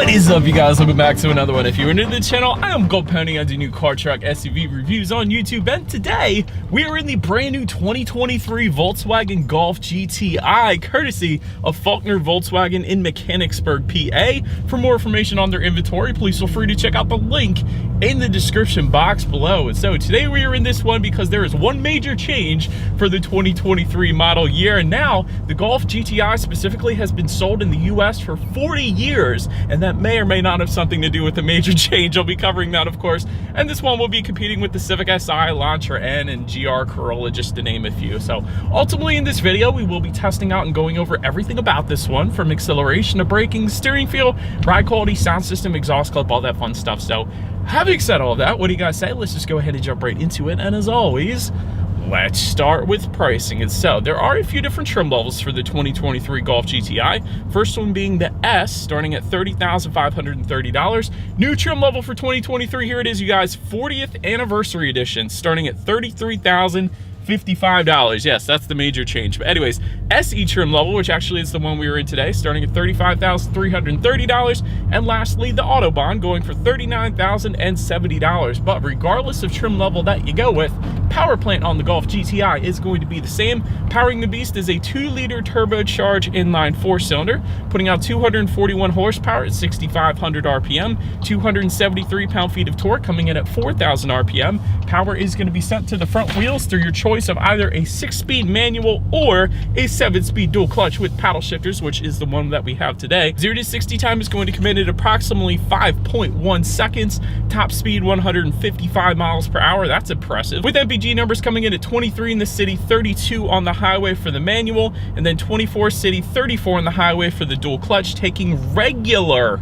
What is up, you guys? Welcome back to another one. If you're new to the channel, I am Golf Pony. I do new car, truck, SUV reviews on YouTube, and today we are in the brand new 2023 Volkswagen Golf GTI, courtesy of Faulkner Volkswagen in Mechanicsburg, PA. For more information on their inventory, please feel free to check out the link in the description box below. And so today we are in this one because there is one major change for the 2023 model year, and now the Golf GTI specifically has been sold in the US for 40 years, and that may or may not have something to do with the major change. I'll be covering that, of course, and this one will be competing with the Civic Si, Lancer N, and GR Corolla, just to name a few. So ultimately in this video, we will be testing out and going over everything about this one, from acceleration to braking, steering feel, ride quality, sound system, exhaust clip, all that fun stuff. So having said all of that, what do you guys say? Let's just go ahead and jump right into it. And as always, let's start with pricing. And so there are a few different trim levels for the 2023 Golf GTI. First one being the S, starting at $30,530. New trim level for 2023, here it is, you guys, 40th anniversary edition, starting at $33,055. Yes, that's the major change. But anyways, SE trim level, which actually is the one we were in today, starting at $35,330. And lastly, the Autobahn, going for $39,070. But regardless of trim level that you go with, power plant on the Golf GTI is going to be the same. Powering the beast is a 2-liter turbocharged inline 4-cylinder, putting out 241 horsepower at 6,500 RPM, 273 pound-feet of torque, coming in at 4,000 RPM. Power is going to be sent to the front wheels through your choice of either a 6-speed manual or a 7-speed dual clutch with paddle shifters, which is the one that we have today. 0 to 60 time is going to come in at approximately 5.1 seconds. Top speed 155 miles per hour. That's impressive. With MPG numbers coming in at 23 in the city, 32 on the highway for the manual, and then 24 city, 34 on the highway for the dual clutch, taking regular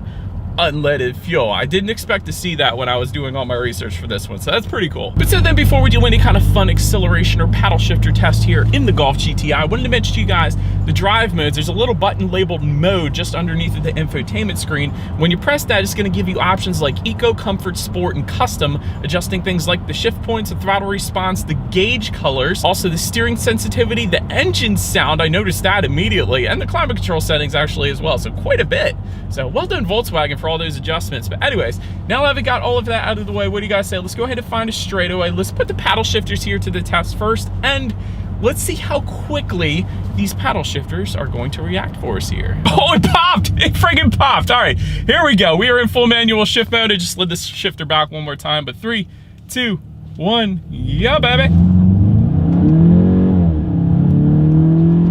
unleaded fuel. I didn't expect to see that when I was doing all my research for this one, so that's pretty cool. But so then, before we do any kind of fun acceleration or paddle shifter test here in the Golf GTI, I wanted to mention to you guys the drive modes. There's a little button labeled mode just underneath the infotainment screen. When you press that, it's going to give you options like Eco, Comfort, Sport, and Custom, adjusting things like the shift points, the throttle response, the gauge colors, also the steering sensitivity, the engine sound, I noticed that immediately, and the climate control settings actually as well, so quite a bit. So well done, Volkswagen, for all those adjustments. But anyways, now that we've got all of that out of the way, what do you guys say? Let's go ahead and find a straightaway. Let's put the paddle shifters here to the test first, and let's see how quickly these paddle shifters are going to react for us here. Oh, it popped! It friggin' popped! All right, here we go. We are in full manual shift mode. I just slid this shifter back one more time, but 3, 2, 1, yeah, baby!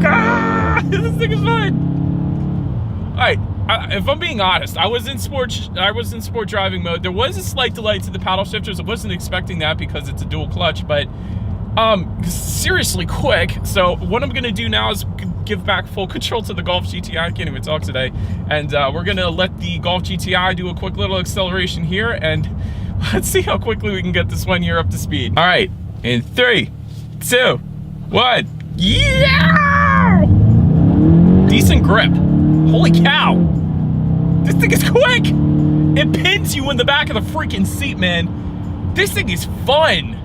Ah, this thing is fun! All right. If I'm being honest, I was in sport driving mode. There was a slight delay to the paddle shifters. I wasn't expecting that because it's a dual clutch, but seriously quick. So what I'm gonna do now is give back full control to the Golf GTI. I can't even talk today. And we're gonna let the Golf GTI do a quick little acceleration here, and let's see how quickly we can get this one here up to speed. All right, in 3, 2, 1, yeah! Decent grip. Holy cow! This thing is quick! It pins you in the back of the freaking seat, man. This thing is fun.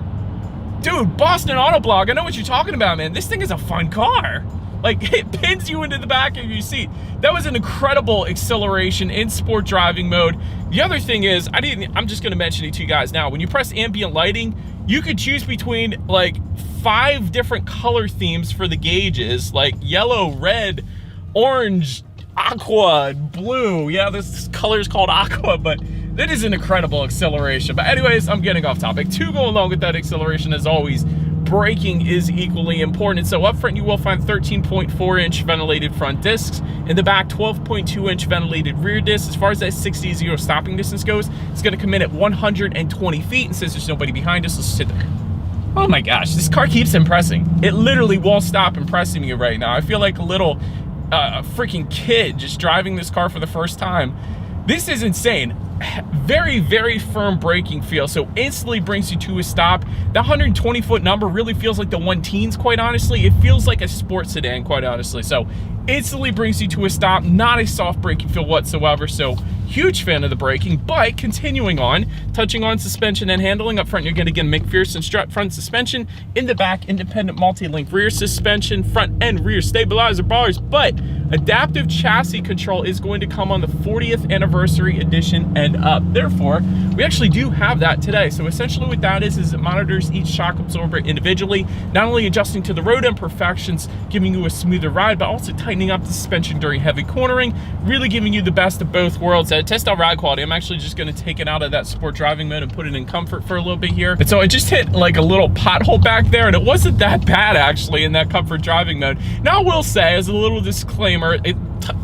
Dude, Boston Autoblog, I know what you're talking about, man. This thing is a fun car. Like, it pins you into the back of your seat. That was an incredible acceleration in sport driving mode. The other thing is, I'm just gonna mention it to you guys now. When you press ambient lighting, you could choose between like 5 different color themes for the gauges, like yellow, red, orange, aqua, blue. Yeah, this color is called aqua, but that is an incredible acceleration. But anyways, I'm getting off topic. To go along with that acceleration, as always, braking is equally important. So up front, you will find 13.4-inch ventilated front discs. In the back, 12.2-inch ventilated rear discs. As far as that 60-0 stopping distance goes, it's going to come in at 120 feet. And since there's nobody behind us, let's sit there. Oh my gosh, this car keeps impressing. It literally won't stop impressing me right now. I feel like a little freaking kid just driving this car for the first time. This is insane. Very, very firm braking feel, so instantly brings you to a stop. The 120-foot number really feels like the 1-teens, quite honestly. It feels like a sports sedan, quite honestly. So instantly brings you to a stop, not a soft braking feel whatsoever. So huge fan of the braking. But continuing on, touching on suspension and handling. Up front, you're gonna get McPherson strut front suspension. In the back, independent multi-link rear suspension, front and rear stabilizer bars. But Adaptive chassis control is going to come on the 40th anniversary edition and up. Therefore, we actually do have that today. So essentially what that is it monitors each shock absorber individually, not only adjusting to the road imperfections, giving you a smoother ride, but also tightening up the suspension during heavy cornering, really giving you the best of both worlds. To test out ride quality, I'm actually just going to take it out of that sport driving mode and put it in comfort for a little bit here. And so I just hit like a little pothole back there, and it wasn't that bad actually in that comfort driving mode. Now I will say, as a little disclaimer,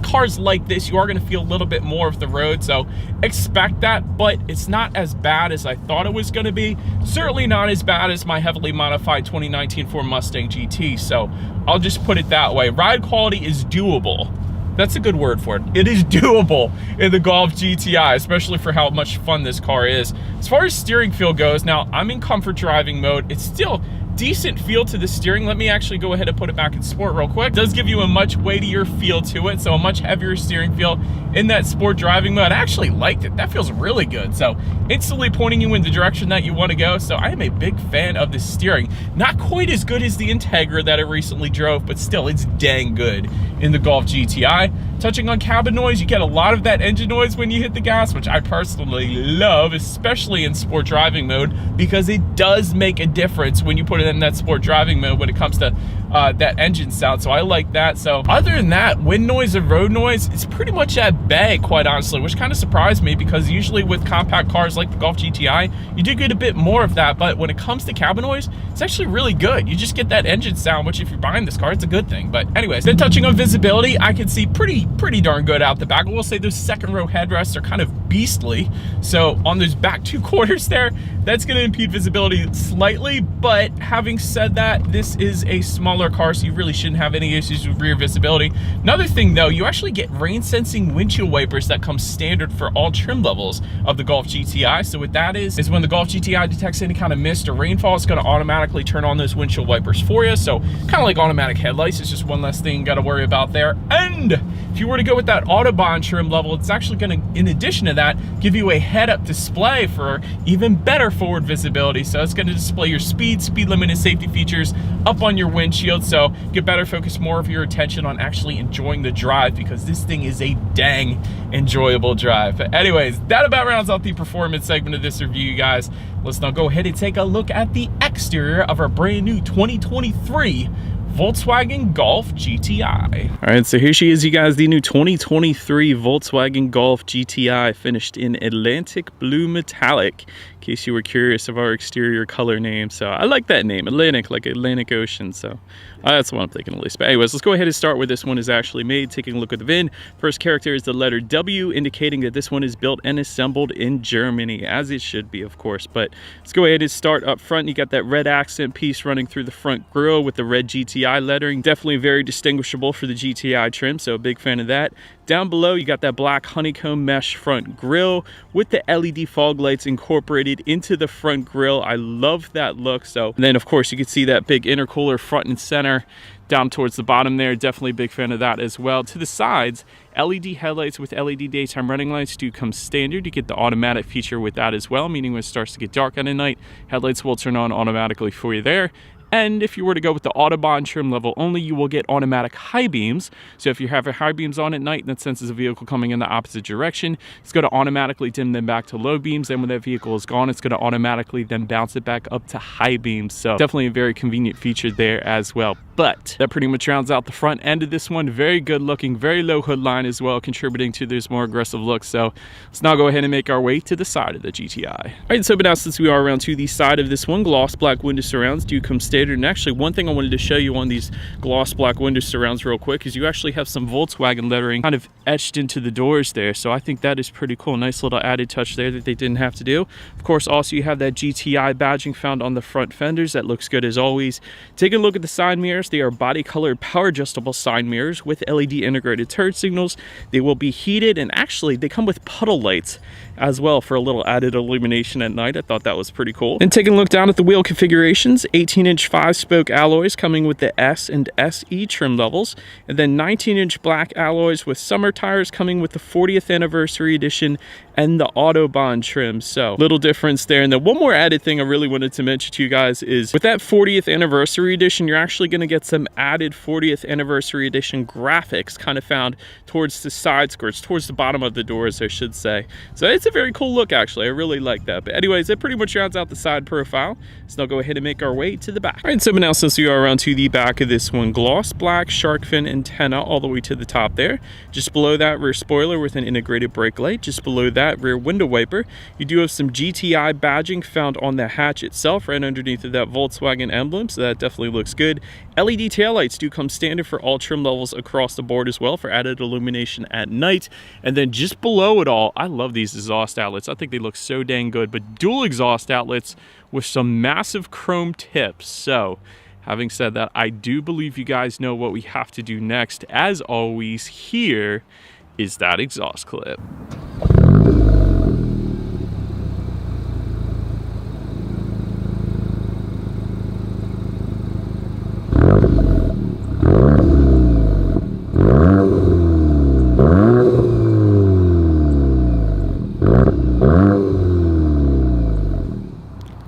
cars like this, you are going to feel a little bit more of the road, so expect that, but it's not as bad as I thought it was going to be. Certainly not as bad as my heavily modified 2019 Ford Mustang GT, so I'll just put it that way. Ride quality is doable. That's a good word for it. It is doable in the Golf GTI, especially for how much fun this car is. As far as steering feel goes, now I'm in comfort driving mode. It's still decent feel to the steering. Let me actually go ahead and put it back in sport real quick. It does give you a much weightier feel to it, so a much heavier steering feel in that sport driving mode. I actually liked it. That feels really good. So instantly pointing you in the direction that you want to go. So I am a big fan of the steering. Not quite as good as the Integra that I recently drove, but still it's dang good in the Golf GTI. Touching on cabin noise, you get a lot of that engine noise when you hit the gas, which I personally love, especially in sport driving mode, because it does make a difference when you put it in that sport driving mode when it comes to that engine sound. So I like that. So other than that, wind noise and road noise, it's pretty much at bay, quite honestly, which kind of surprised me, because usually with compact cars like the Golf GTI, you do get a bit more of that, but when it comes to cabin noise, it's actually really good. You just get that engine sound, which if you're buying this car, it's a good thing. But anyways, then touching on visibility, I can see pretty darn good out the back. I will say those second row headrests are kind of beastly, so on those back two quarters there, that's going to impede visibility slightly. But having said that, this is a smaller car, so you really shouldn't have any issues with rear visibility. Another thing though, you actually get rain sensing windshield wipers that come standard for all trim levels of the Golf GTI. So what that is when the Golf GTI detects any kind of mist or rainfall, it's going to automatically turn on those windshield wipers for you. So kind of like automatic headlights. It's just one less thing you got to worry about there. And if you were to go with that Autobahn trim level, it's actually going to, in addition to that, give you a head-up display for even better forward visibility. So it's going to display your speed limit, and safety features up on your windshield, so get better focus more of your attention on actually enjoying the drive, because this thing is a dang enjoyable drive. But anyways, that about rounds out the performance segment of this review, you guys. Let's now go ahead and take a look at the exterior of our brand new 2023 Volkswagen Golf GTI. All right, so here she is, you guys, the new 2023 Volkswagen Golf GTI, finished in Atlantic Blue Metallic, in case you were curious of our exterior color name. So I like that name, Atlantic, like Atlantic Ocean. So that's what I'm thinking at least. But anyways, let's go ahead and start where this one is actually made. Taking a look at the VIN, first character is the letter W, indicating that this one is built and assembled in Germany, as it should be, of course. But let's go ahead and start up front. You got that red accent piece running through the front grille with the red GTI lettering. Definitely very distinguishable for the GTI trim, so a big fan of that. Down below, you got that black honeycomb mesh front grille with the LED fog lights incorporated into the front grille. I love that look. So, and then of course you can see that big intercooler front and center down towards the bottom there. Definitely a big fan of that as well. To the sides, LED headlights with LED daytime running lights do come standard. You get the automatic feature with that as well, meaning when it starts to get dark at night, headlights will turn on automatically for you there. And if you were to go with the Autobahn trim level only, you will get automatic high beams. So if you have your high beams on at night and that senses a vehicle coming in the opposite direction, it's going to automatically dim them back to low beams. And when that vehicle is gone, it's going to automatically then bounce it back up to high beams. So definitely a very convenient feature there as well. But that pretty much rounds out the front end of this one. Very good looking, very low hood line as well, contributing to this more aggressive look. So let's now go ahead and make our way to the side of the GTI. All right, so but now since we are around to the side of this one, gloss black window surrounds do come standard. And actually, one thing I wanted to show you on these gloss black window surrounds real quick is you actually have some Volkswagen lettering kind of etched into the doors there. So I think that is pretty cool. Nice little added touch there that they didn't have to do. Of course, also you have that GTI badging found on the front fenders. That looks good as always. Taking a look at the side mirrors, they are body colored power adjustable side mirrors with LED integrated turn signals. They will be heated, and actually they come with puddle lights as well for a little added illumination at night. I thought that was pretty cool. And taking a look down at the wheel configurations, 18-inch 5-spoke alloys coming with the S and SE trim levels, and then 19-inch black alloys with summer tires coming with the 40th anniversary edition and the Autobahn trim. So little difference there. And then one more added thing I really wanted to mention to you guys is with that 40th anniversary edition, you're actually going to get some added 40th anniversary edition graphics kind of found towards the side skirts, towards the bottom of the doors, I should say. So it's a very cool look, actually. I really like that. But anyways, it pretty much rounds out the side profile. So now go ahead and make our way to the back. All right, so now since we are around to the back of this one, gloss black shark fin antenna all the way to the top there. Just below that, rear spoiler with an integrated brake light. Just below that, rear window wiper. You do have some GTI badging found on the hatch itself, right underneath of that Volkswagen emblem, so that definitely looks good. LED taillights do come standard for all trim levels across the board as well for added illumination at night. And then just below it all, I love these exhaust outlets. I think they look so dang good, but dual exhaust outlets with some massive chrome tips. So having said that, I do believe you guys know what we have to do next. As always, here is that exhaust clip.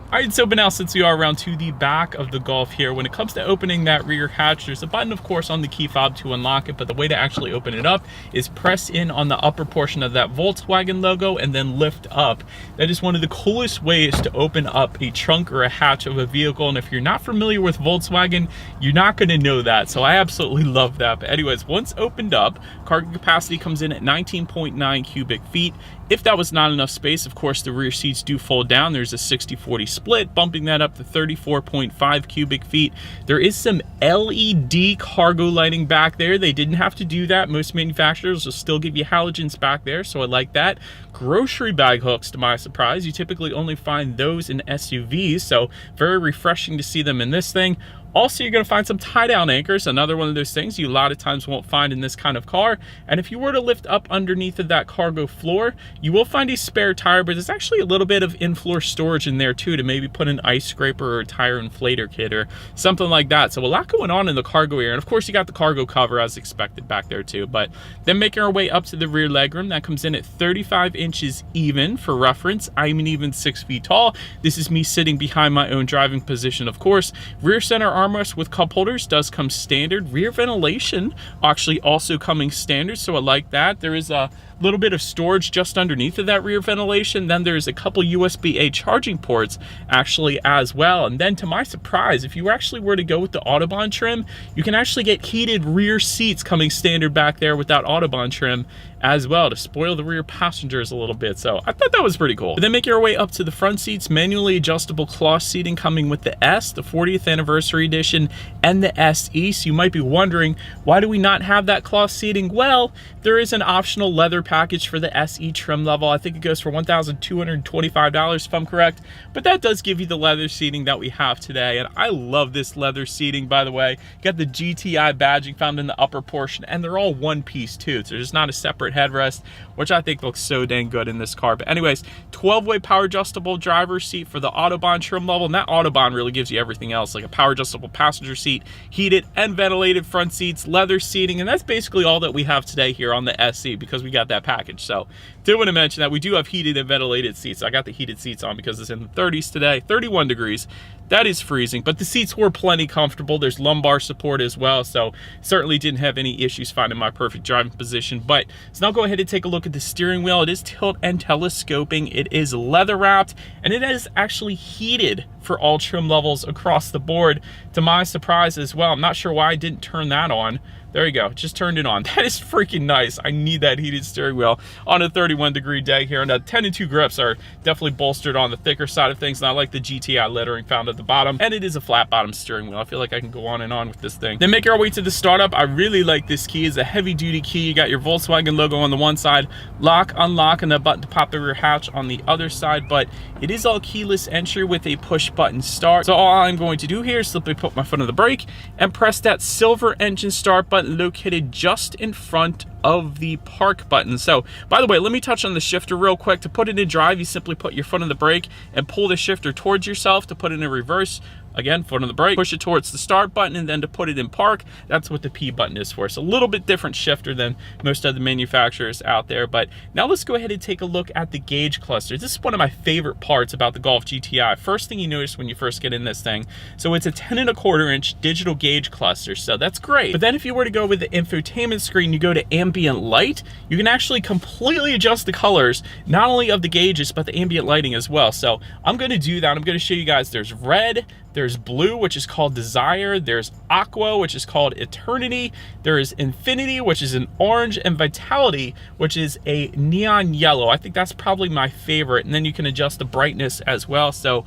Alright, so but now since we are around to the back of the Golf here, when it comes to opening that rear hatch, there's a button, of course, on the key fob to unlock it, but the way to actually open it up is press in on the upper portion of that Volkswagen logo and then lift up. That is one of the coolest ways to open up a trunk or a hatch of a vehicle, and if you're not familiar with Volkswagen, you're not going to know that, so I absolutely love that. But anyways, once opened up, cargo capacity comes in at 19.9 cubic feet. If that was not enough space, of course, the rear seats do fold down. There's a 60-40 split, bumping that up to 34.5 cubic feet. There is some LED cargo lighting back there. They didn't have to do that. Most manufacturers will still give you halogens back there, so I like that. Grocery bag hooks, to my surprise. You typically only find those in SUVs, so very refreshing to see them in this thing. Also, you're going to find some tie-down anchors, another one of those things you a lot of times won't find in this kind of car. And if you were to lift up underneath of that cargo floor, you will find a spare tire, but there's actually a little bit of in-floor storage in there too, to maybe put an ice scraper or a tire inflator kit or something like that. So a lot going on in the cargo area. And of course, you got the cargo cover as expected back there too. But then making our way up to the rear legroom, that comes in at 35 inches even. For reference, I'm an even 6 feet tall. This is me sitting behind my own driving position, of course. Rear center armrest with cup holders does come standard. Rear ventilation actually also coming standard, so I like that. There is a little bit of storage just underneath of that rear ventilation. Then there's a couple USB-A charging ports actually as well. And then to my surprise, if you actually were to go with the Autobahn trim, you can actually get heated rear seats coming standard back there with that Autobahn trim as well, to spoil the rear passengers a little bit. So I thought that was pretty cool. But then make your way up to the front seats, manually adjustable cloth seating coming with the S, the 40th anniversary edition, and the SE. So you might be wondering, why do we not have that cloth seating? Well, there is an optional leather package for the SE trim level. I think it goes for $1,225 if I'm correct, but that does give you the leather seating that we have today. And I love this leather seating, by the way. You got the GTI badging found in the upper portion, and they're all one piece too, so there's not a separate headrest, which I think looks so dang good in this car. But anyways, 12-way power adjustable driver's seat for the Autobahn trim level, and that Autobahn really gives you everything else, like a power adjustable passenger seat, heated and ventilated front seats, leather seating, and that's basically all that we have today here on the SE, because we got that package. So did want to mention that we do have heated and ventilated seats. I got the heated seats on because it's in the 30s today, 31 degrees. That is freezing, but the seats were plenty comfortable. There's lumbar support as well, so certainly didn't have any issues finding my perfect driving position. But so now go ahead and take a look at the steering wheel. It is tilt and telescoping. It is leather wrapped, and it is actually heated for all trim levels across the board, to my surprise as well. I'm not sure why I didn't turn that on. There you go, just turned it on. That is freaking nice. I need that heated steering wheel on a 31-degree day here. And the 10 and 2 grips are definitely bolstered on the thicker side of things. And I like the GTI lettering found at the bottom. And it is a flat bottom steering wheel. I feel like I can go on and on with this thing. Then make our way to the startup. I really like this key. It's a heavy duty key. You got your Volkswagen logo on the one side, lock, unlock, and a button to pop the rear hatch on the other side. But it is all keyless entry with a push button start. So all I'm going to do here is simply put my foot on the brake and press that silver engine start button located just in front of the park button. So, by the way, let me touch on the shifter real quick. To put it in drive, you simply put your foot on the brake and pull the shifter towards yourself. To put it in reverse, again, foot on the brake, push it towards the start button, and then to put it in park, that's what the P button is for. So a little bit different shifter than most other manufacturers out there. But now let's go ahead and take a look at the gauge clusters. This is one of my favorite parts about the Golf GTI. First thing you notice when you first get in this thing, so it's a 10.25 inch digital gauge cluster, so that's great. But then if you were to go with the infotainment screen, you go to ambient light, you can actually completely adjust the colors, not only of the gauges, but the ambient lighting as well. So I'm gonna do that. I'm gonna show you guys there's red, there's blue, which is called Desire, there's Aqua, which is called Eternity, there is Infinity, which is an orange, and Vitality, which is a neon yellow. I think that's probably my favorite, and then you can adjust the brightness as well. So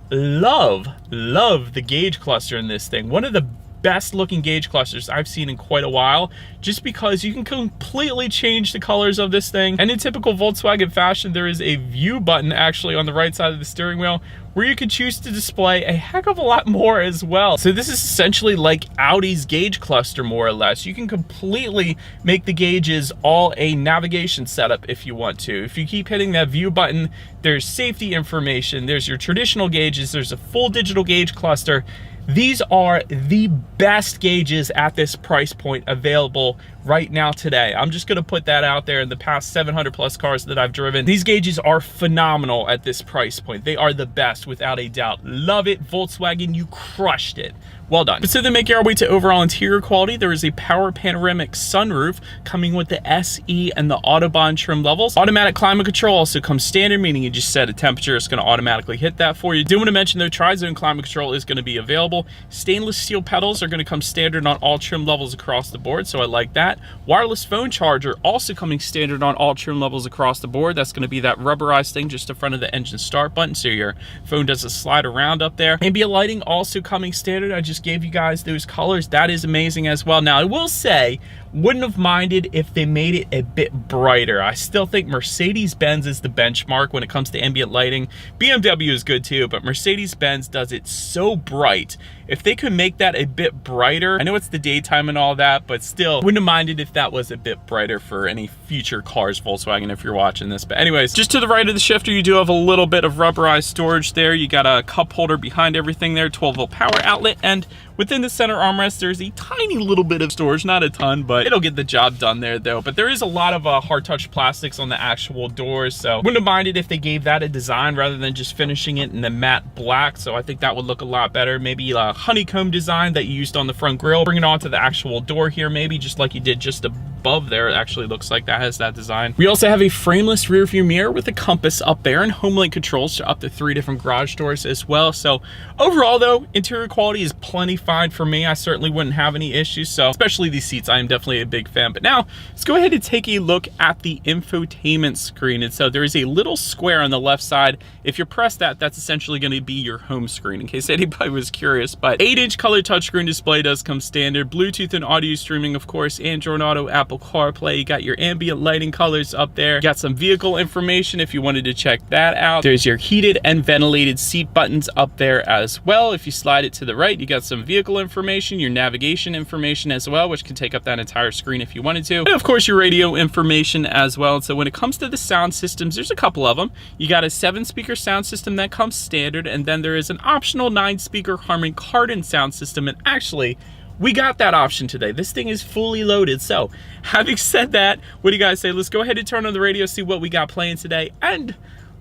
love the gauge cluster in this thing. One of the best looking gauge clusters I've seen in quite a while, just because you can completely change the colors of this thing. And in typical Volkswagen fashion, there is a view button actually on the right side of the steering wheel where you can choose to display a heck of a lot more as well. So this is essentially like Audi's gauge cluster, more or less. You can completely make the gauges all a navigation setup if you want to. If you keep hitting that view button, there's safety information, there's your traditional gauges, there's a full digital gauge cluster. These are the best gauges at this price point available right now today. I'm just gonna put that out there. In the past 700 plus cars that I've driven, these gauges are phenomenal at this price point. They are the best without a doubt. Love it, Volkswagen, you crushed it. Well done. But so then making our way to overall interior quality, there is a power panoramic sunroof coming with the SE and the Autobahn trim levels. Automatic climate control also comes standard, meaning you just set a temperature, it's gonna automatically hit that for you. Do want to mention though, tri-zone climate control is gonna be available. Stainless steel pedals are gonna come standard on all trim levels across the board, so I like that. Wireless phone charger also coming standard on all trim levels across the board. That's gonna be that rubberized thing just in front of the engine start button, so your phone doesn't slide around up there. Ambient lighting also coming standard. I just gave you guys those colors. That is amazing as well. Now I will say, wouldn't have minded if they made it a bit brighter. I still think Mercedes-Benz is the benchmark when it comes to ambient lighting. BMW is good too, but Mercedes-Benz does it so bright. If they could make that a bit brighter, I know it's the daytime and all that, but still wouldn't have minded if that was a bit brighter for any future cars, Volkswagen, if you're watching this. But anyways, just to the right of the shifter, you do have a little bit of rubberized storage there. You got a cup holder behind everything there, 12-volt power outlet, and within the center armrest, there's a tiny little bit of storage, not a ton, but it'll get the job done there though. But there is a lot of hard touch plastics on the actual doors, so wouldn't have minded if they gave that a design rather than just finishing it in the matte black. So I think that would look a lot better. Maybe a honeycomb design that you used on the front grille, bring it onto the actual door here, maybe just like you did just above there. It actually looks like that has that design. We also have a frameless rear view mirror with a compass up there and home link controls to up to 3 different garage doors as well. So overall though, interior quality is plenty fine for me. I certainly wouldn't have any issues. So especially these seats, I am definitely a big fan. But now let's go ahead and take a look at the infotainment screen. And so there is a little square on the left side. If you press that, that's essentially going to be your home screen, in case anybody was curious. But 8-inch color touchscreen display does come standard. Bluetooth and audio streaming, of course, Android Auto, Apple CarPlay. You got your ambient lighting colors up there. You got some vehicle information if you wanted to check that out. There's your heated and ventilated seat buttons up there as well. If you slide it to the right, you got some vehicle information, your navigation information as well, which can take up that entire screen if you wanted to. And of course, your radio information as well. So when it comes to the sound systems, there's a couple of them. You got a 7-speaker sound system that comes standard, and then there is an optional 9-speaker Harman Kardon sound system. And actually, we got that option today. This thing is fully loaded. So having said that, what do you guys say? Let's go ahead and turn on the radio, see what we got playing today, and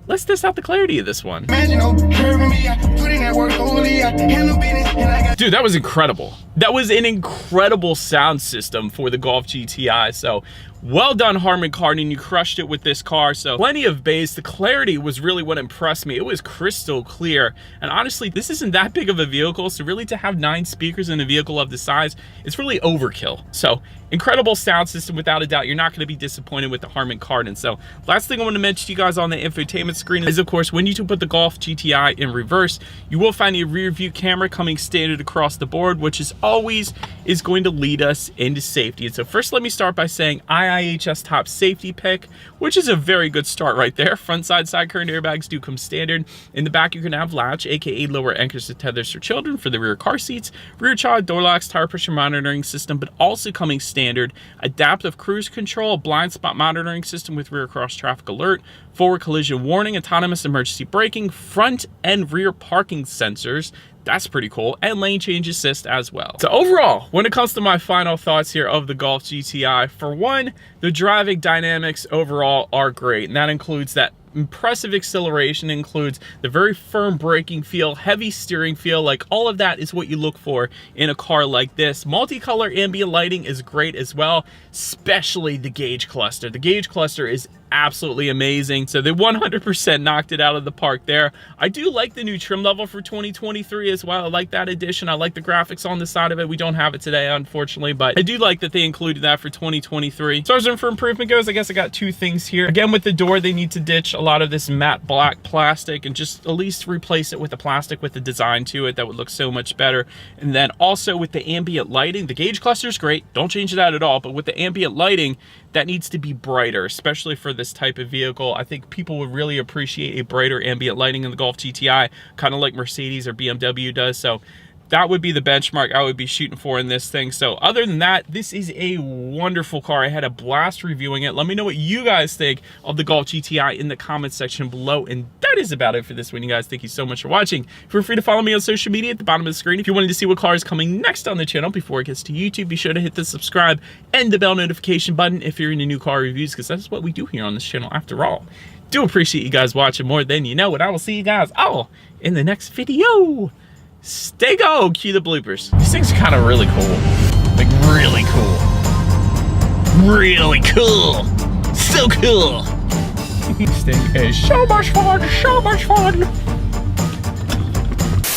let's test out the clarity of this one. Dude, that was incredible. That was an incredible sound system for the Golf GTI. So well done, Harman Kardon. You crushed it with this car. So plenty of bass. The clarity was really what impressed me. It was crystal clear. And honestly, this isn't that big of a vehicle. So really to have 9 speakers in a vehicle of this size, it's really overkill. So incredible sound system without a doubt. You're not going to be disappointed with the Harman Kardon. So last thing I want to mention to you guys on the infotainment screen is, of course, when you put the Golf GTI in reverse, you will find a rear view camera coming standard across the board, which is always going to lead us into safety. And so first, let me start by saying I IIHS top safety pick, which is a very good start right there. Front side curtain airbags do come standard. In the back, you can have latch, aka lower anchors to tethers for children for the rear car seats, rear child door locks, tire pressure monitoring system, but also coming standard, adaptive cruise control, blind spot monitoring system with rear cross traffic alert, forward collision warning, autonomous emergency braking, front and rear parking sensors. That's pretty cool, and lane change assist as well. So overall, when it comes to my final thoughts here of the Golf GTI, for one, the driving dynamics overall are great, and that includes that impressive acceleration, includes the very firm braking feel, heavy steering feel, like all of that is what you look for in a car like this. Multicolor ambient lighting is great as well, especially the gauge cluster. The gauge cluster is absolutely amazing. So they 100% knocked it out of the park there. I do like the new trim level for 2023 as well. I like that addition. I like the graphics on the side of it. We don't have it today, unfortunately, but I do like that they included that for 2023. As far as room for improvement goes, I guess I got two things here. Again, with the door, they need to ditch a lot of this matte black plastic and just at least replace it with the plastic with the design to it. That would look so much better. And then also with the ambient lighting, the gauge cluster is great. Don't change that at all. But with the ambient lighting, that needs to be brighter, especially for this type of vehicle. I think people would really appreciate a brighter ambient lighting in the Golf GTI, kind of like Mercedes or BMW does. So that would be the benchmark I would be shooting for in this thing. So other than that, this is a wonderful car. I had a blast reviewing it. Let me know what you guys think of the Golf GTI in the comments section below. And that is about it for this one, you guys. Thank you so much for watching. Feel free to follow me on social media at the bottom of the screen. If you wanted to see what car is coming next on the channel before it gets to YouTube, be sure to hit the subscribe and the bell notification button if you're into new car reviews, because that's what we do here on this channel after all. Do appreciate you guys watching more than you know, and I will see you guys all in the next video. Stay go! Cue the bloopers. These things are kind of really cool. Like, really cool. Really cool. So cool. This thing is so much fun, so much fun.